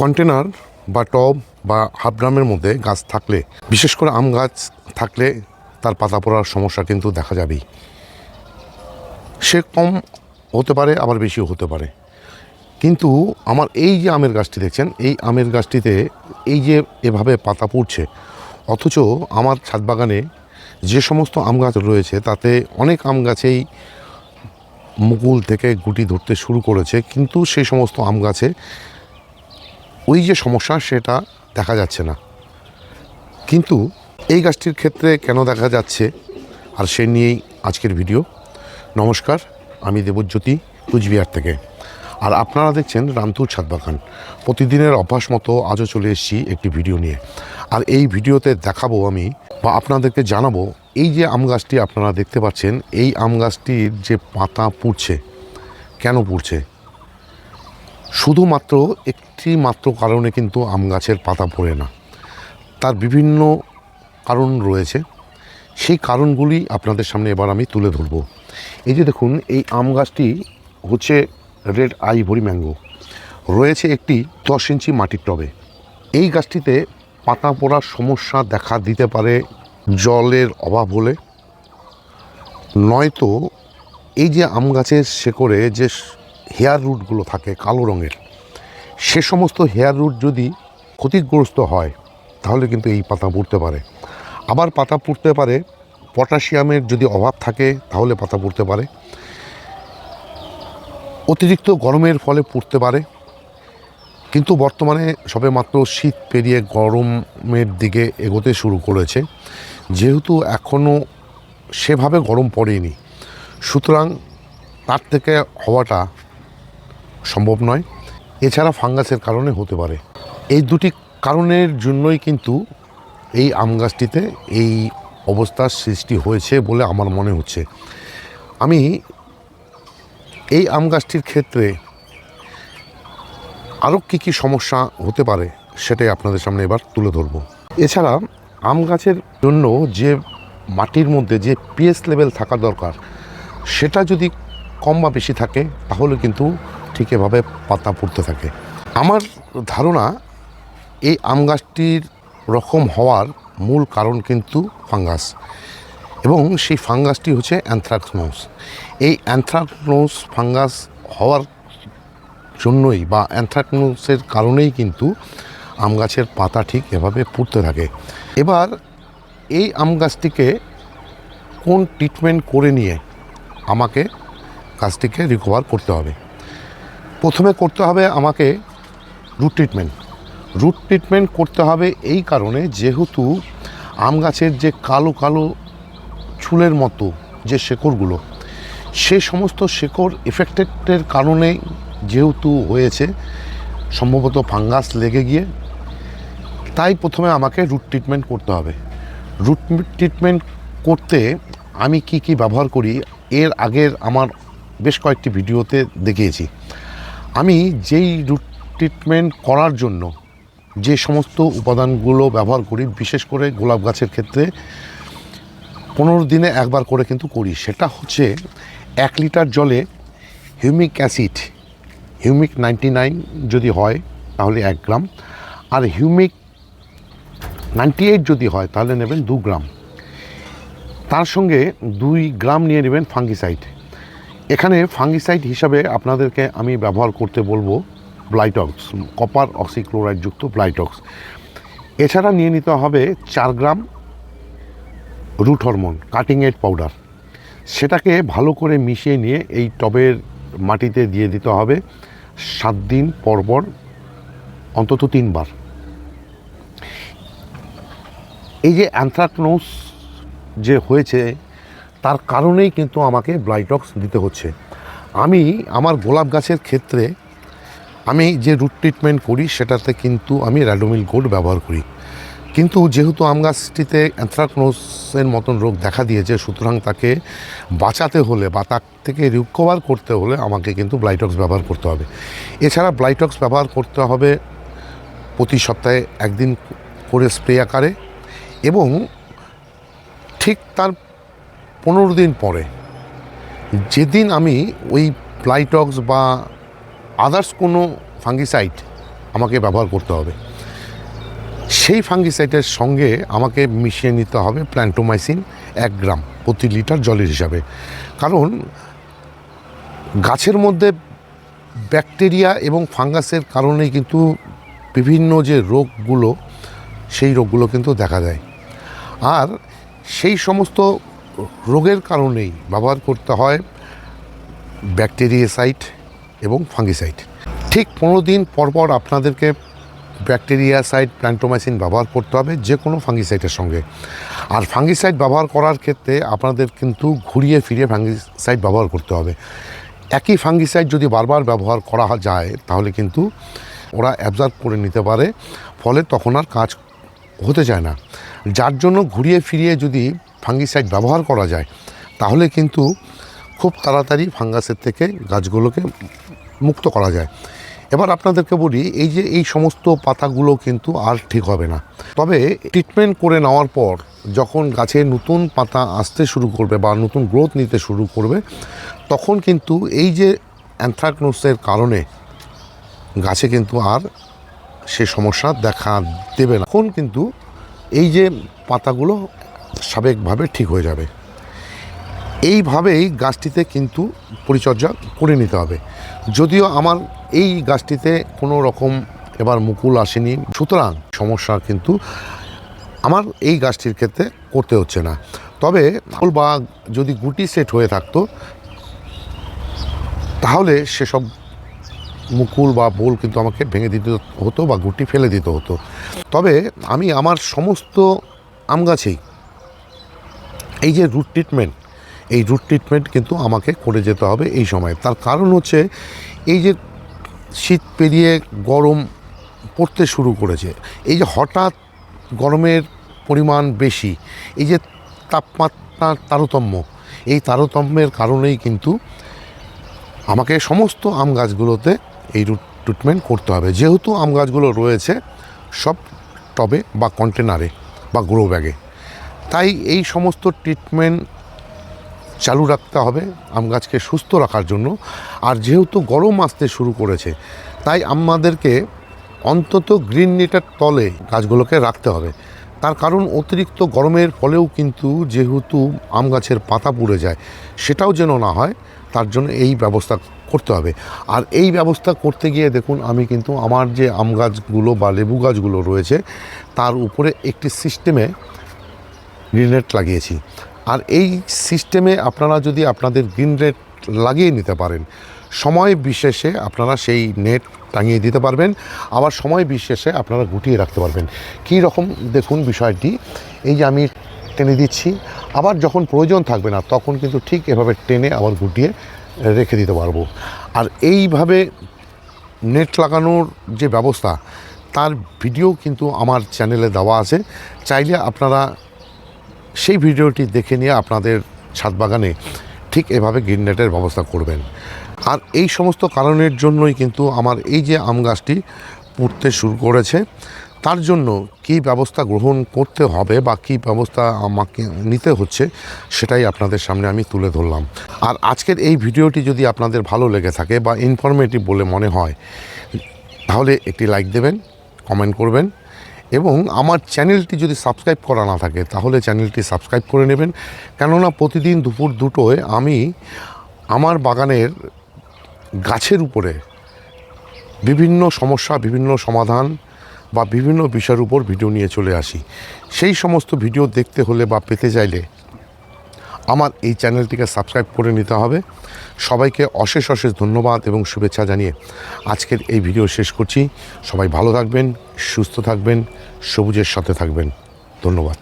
Container বা টব বা half ড্রামের মধ্যে গাছ থাকলে, বিশেষ করে আম গাছ থাকলে তার পাতা পড়ার সমস্যা কিন্তু দেখা যাবেই। সে কম হতে পারে, আবার বেশিও হতে পারে। কিন্তু আমার এই যে আমের গাছটি দেখছেন, এই আমের গাছটিতে এই যে এভাবে পাতা পড়ছে, অথচ আমার ছাদ বাগানে যে সমস্ত আম গাছ রয়েছে তাতে অনেক আম গাছেই মুকুল থেকে গুটি ধরতে শুরু করেছে, কিন্তু সেই সমস্ত আম গাছে ওই যে সমস্যা সেটা দেখা যাচ্ছে না। কিন্তু এই গাছটির ক্ষেত্রে কেন দেখা যাচ্ছে, আর সে নিয়েই আজকের ভিডিও। নমস্কার, আমি দেবজ্যোতি কুচবিহার থেকে, আর আপনারা দেখছেন রামতুর ছাদ বাগান। প্রতিদিনের অভ্যাস মতো আজও চলে এসেছি একটি ভিডিও নিয়ে। আর এই ভিডিওতে দেখাবো আমি, বা আপনাদেরকে জানাবো, এই যে আম গাছটি আপনারা দেখতে পাচ্ছেন, এই আম গাছটির যে পাতা পুড়ছে, কেন পুড়ছে। শুধুমাত্র একটি মাত্র কারণে কিন্তু আম গাছের পাতা পড়ে না, তার বিভিন্ন কারণ রয়েছে। সেই কারণগুলি আপনাদের সামনে এবার আমি তুলে ধরব। এই যে দেখুন, এই আম গাছটি হচ্ছে রেড আইভরি ম্যাঙ্গো, রয়েছে একটি 10 ইঞ্চি মাটির টবে। এই গাছটিতে পাতা পড়ার সমস্যা দেখা দিতে পারে জলের অভাব হলে, নয়তো এই যে আম গাছের শেকড়ে যে হেয়ার রুটগুলো থাকে কালো রঙের, সে সমস্ত হেয়ার রুট যদি ক্ষতিগ্রস্ত হয় তাহলে কিন্তু এই পাতা পুড়তে পারে। আবার পাতা পুড়তে পারে পটাশিয়ামের যদি অভাব থাকে, তাহলে পাতা পুড়তে পারে। অতিরিক্ত গরমের ফলে পুড়তে পারে। কিন্তু বর্তমানে সবেমাত্র শীত পেরিয়ে গরমের দিকে এগোতে শুরু করেছে, যেহেতু এখনও সেভাবে গরম পড়েনি, সুতরাং তার থেকে হওয়াটা সম্ভব নয়। এছাড়া ফাঙ্গাসের কারণে হতে পারে। এই দুটি কারণের জন্যই কিন্তু এই আম গাছটিতে এই অবস্থার সৃষ্টি হয়েছে বলে আমার মনে হচ্ছে। আমি এই আম গাছটির ক্ষেত্রে আরও কী কী সমস্যা হতে পারে সেটাই আপনাদের সামনে এবার তুলে ধরব। এছাড়া আম গাছের জন্য যে মাটির মধ্যে যে পিএইচ লেভেল থাকা দরকার, সেটা যদি কম বা বেশি থাকে তাহলে কিন্তু ঠিক এভাবে পাতা পড়তে থাকে। আমার ধারণা এই আম গাছটির রকম হওয়ার মূল কারণ কিন্তু ফাঙ্গাস, এবং সেই ফাঙ্গাসটি হচ্ছে অ্যানথ্রাকনোজ। এই অ্যানথ্রাকনোজ ফাঙ্গাস হওয়ার জন্যই বা অ্যানথ্রাকনোজের কারণেই কিন্তু আম গাছের পাতা ঠিক এভাবে পুড়তে থাকে। এবার এই আম গাছটিকে কোন ট্রিটমেন্ট করে নিয়ে আমাকে গাছটিকে রিকভার করতে হবে। প্রথমে করতে হবে আমাকে রুট ট্রিটমেন্ট। রুট ট্রিটমেন্ট করতে হবে এই কারণে, যেহেতু আম গাছের যে কালো কালো চুলের মতো যে শেকড়গুলো, সে সমস্ত শেকড় এফেক্টেডের কারণে যেহেতু হয়েছে, সম্ভবত ফাঙ্গাস লেগে গিয়ে, তাই প্রথমে আমাকে রুট ট্রিটমেন্ট করতে হবে। রুট ট্রিটমেন্ট করতে আমি কি কি ব্যবহার করি এর আগের আমার বেশ কয়েকটি ভিডিওতে দেখিয়েছি। আমি যেই রুট ট্রিটমেন্ট করার জন্য যে সমস্ত উপাদানগুলো ব্যবহার করি, বিশেষ করে গোলাপ গাছের ক্ষেত্রে 15 দিনে একবার করে কিন্তু করি। সেটা হচ্ছে 1 লিটার জলে হিউমিক অ্যাসিড, হিউমিক 99 যদি হয় তাহলে 1 গ্রাম, আর হিউমিক 98 যদি হয় তাহলে নেবেন 2 গ্রাম। তার সঙ্গে 2 গ্রাম নিয়ে নেবেন ফাঙ্গিসাইড। এখানে ফাঙ্গিসাইড হিসাবে আপনাদেরকে আমি ব্যবহার করতে বলবো ব্লাইটক্স, কপার অক্সিক্লোরাইড যুক্ত ব্লাইটক্স। এছাড়া নিয়ে নিতে হবে 4 gram root hormone cutting aid powder. সেটাকে ভালো করে মিশিয়ে নিয়ে এই টবের মাটিতে দিয়ে দিতে হবে 7 দিন পর পর, অন্তত 3 বার। এই যে অ্যানথ্রাকনোজ যে হয়েছে তার কারণেই কিন্তু আমাকে ব্লাইটক্স দিতে হচ্ছে। আমি আমার গোলাপ গাছের ক্ষেত্রে আমি যে রুট ট্রিটমেন্ট করি সেটাতে কিন্তু আমি র্যাডোমিল গোল্ড ব্যবহার করি। কিন্তু যেহেতু আম গাছটিতে অ্যানথ্রাকনোজের মতন রোগ দেখা দিয়েছে, সুতরাং তাকে বাঁচাতে হলে বা তার থেকে রিকভার করতে হলে আমাকে কিন্তু ব্লাইটক্স ব্যবহার করতে হবে। এছাড়া ব্লাইটক্স ব্যবহার করতে হবে প্রতি সপ্তাহে 1 দিন করে স্প্রে আকারে, এবং ঠিক তার 15 দিন পরে যেদিন আমি ওই ব্লাইটক্স বা আদার্স কোনো ফাঙ্গিসাইড আমাকে ব্যবহার করতে হবে। সেই ফাঙ্গিসাইডের সঙ্গে আমাকে মিশিয়ে নিতে হবে প্ল্যান্টোমাইসিন 1 গ্রাম প্রতি লিটার জলের হিসাবে। কারণ গাছের মধ্যে ব্যাকটেরিয়া এবং ফাঙ্গাসের কারণেই কিন্তু বিভিন্ন যে রোগগুলো, সেই রোগগুলো কিন্তু দেখা দেয়। আর সেই সমস্ত রোগের কারণেই ব্যবহার করতে হয় ব্যাকটেরিয়াসাইড এবং ফাঙ্গিসাইড। ঠিক 15 দিন পরপর আপনাদেরকে ব্যাকটেরিয়াসাইড প্ল্যান্টোমাইসিন ব্যবহার করতে হবে যে কোনো ফাঙ্গিসাইডের সঙ্গে। আর ফাঙ্গিসাইড ব্যবহার করার ক্ষেত্রে আপনাদের কিন্তু ঘুরিয়ে ফিরিয়ে ফাঙ্গিসাইড ব্যবহার করতে হবে। একই ফাঙ্গিসাইড যদি বারবার ব্যবহার করা যায় তাহলে কিন্তু ওরা অ্যাবজর্ব করে নিতে পারে, ফলে তখন আর কাজ হতে চায় না। যার জন্য ঘুরিয়ে ফিরিয়ে যদি ফাঙ্গিসাইড ব্যবহার করা যায় তাহলে কিন্তু খুব তাড়াতাড়ি ফাঙ্গাসের থেকে গাছগুলোকে মুক্ত করা যায়। এবার আপনাদেরকে বলি, এই যে এই সমস্ত পাতাগুলো কিন্তু আর ঠিক হবে না। তবে ট্রিটমেন্ট করে নেওয়ার পর যখন গাছে নতুন পাতা আসতে শুরু করবে বা নতুন গ্রোথ নিতে শুরু করবে, তখন কিন্তু এই যে অ্যানথ্রাকনোসের কারণে গাছে কিন্তু আর সে সমস্যা দেখা দেবে না। তখন কিন্তু এই যে পাতাগুলো স্বাভাবিকভাবে ঠিক হয়ে যাবে। এইভাবেই গাছটিতে কিন্তু পরিচর্যা করে নিতে হবে। যদিও আমার এই গাছটিতে কোনো রকম এবার মুকুল আসেনি, সুতরাং সমস্যা কিন্তু আমার এই গাছটির ক্ষেত্রে করতে হচ্ছে না। তবে ফুল বা যদি গুটি সেট হয়ে থাকতো তাহলে সেসব মুকুল বা বোল কিন্তু আমাকে ভেঙে দিতে হতো বা গুটি ফেলে দিতে হতো। তবে আমি আমার সমস্ত আম গাছেই এই যে রুট ট্রিটমেন্ট, এই রুট ট্রিটমেন্ট কিন্তু আমাকে করে যেতে হবে এই সময়। তার কারণ হচ্ছে এই যে শীত পেরিয়ে গরম পড়তে শুরু করেছে, এই যে হঠাৎ গরমের পরিমাণ বেশি, এই যে তাপমাত্রার তারতম্য, এই তারতম্যের কারণেই কিন্তু আমাকে সমস্ত আম গাছগুলোতে এই রুট ট্রিটমেন্ট করতে হবে। যেহেতু আম গাছগুলো রয়েছে সব টবে বা কন্টেনারে বা গ্রো ব্যাগে, তাই এই সমস্ত ট্রিটমেন্ট চালু রাখতে হবে আম গাছকে সুস্থ রাখার জন্য। আর যেহেতু গরম আসতে শুরু করেছে, তাই আমাদেরকে অন্তত গ্রিন নেটের তলে গাছগুলোকে রাখতে হবে। তার কারণ অতিরিক্ত গরমের ফলেও কিন্তু যেহেতু আম গাছের পাতা পুড়ে যায়, সেটাও যেন না হয়, তার জন্য এই ব্যবস্থা করতে হবে। আর এই ব্যবস্থা করতে গিয়ে দেখুন, আমি কিন্তু আমার যে আম গাছগুলো বা লেবু গাছগুলো রয়েছে তার উপরে একটি সিস্টেমে গ্রিন নেট লাগিয়েছি। আর এই সিস্টেমে আপনারা যদি আপনাদের গ্রিন নেট লাগিয়ে নিতে পারেন, সময় বিশেষে আপনারা সেই নেট টাঙিয়ে দিতে পারবেন, আবার সময় বিশেষে আপনারা গুটিয়ে রাখতে পারবেন। কী রকম দেখুন বিষয়টি, এই যে আমি টেনে দিচ্ছি, আবার যখন প্রয়োজন থাকবে না তখন কিন্তু ঠিক এভাবে টেনে আবার গুটিয়ে রেখে দিতে পারবো। আর এইভাবে নেট লাগানোর যে ব্যবস্থা, তার ভিডিও কিন্তু আমার চ্যানেলে দেওয়া আছে, চাইলে আপনারা সেই ভিডিওটি দেখে নিয়ে আপনাদের ছাদ বাগানে ঠিক এভাবে গ্রিন নেটের ব্যবস্থা করবেন। আর এই সমস্ত কারণের জন্যই কিন্তু আমার এই যে আম গাছটি পুড়তে শুরু করেছে, তার জন্য কী ব্যবস্থা গ্রহণ করতে হবে বা কী ব্যবস্থা আমাকে নিতে হচ্ছে সেটাই আপনাদের সামনে আমি তুলে ধরলাম। আর আজকের এই ভিডিওটি যদি আপনাদের ভালো লেগে থাকে বা ইনফরমেটিভ বলে মনে হয়, তাহলে একটি লাইক দেবেন, কমেন্ট করবেন, এবং আমার চ্যানেলটি যদি সাবস্ক্রাইব করা না থাকে তাহলে চ্যানেলটি সাবস্ক্রাইব করে নেবেন। কেননা প্রতিদিন দুপুর 2টোয় আমি আমার বাগানের গাছের উপরে বিভিন্ন সমস্যা, বিভিন্ন সমাধান বা বিভিন্ন বিষয়ের উপর ভিডিও নিয়ে চলে আসি। সেই সমস্ত ভিডিও দেখতে হলে বা পেতে চাইলে আমার এই চ্যানেলটিকে সাবস্ক্রাইব করে নিতে হবে। সবাইকে অশেষ অশেষ ধন্যবাদ এবং শুভেচ্ছা জানিয়ে আজকের এই ভিডিও শেষ করছি। সবাই ভালো থাকবেন, সুস্থ থাকবেন, সবুজের সাথে থাকবেন। ধন্যবাদ।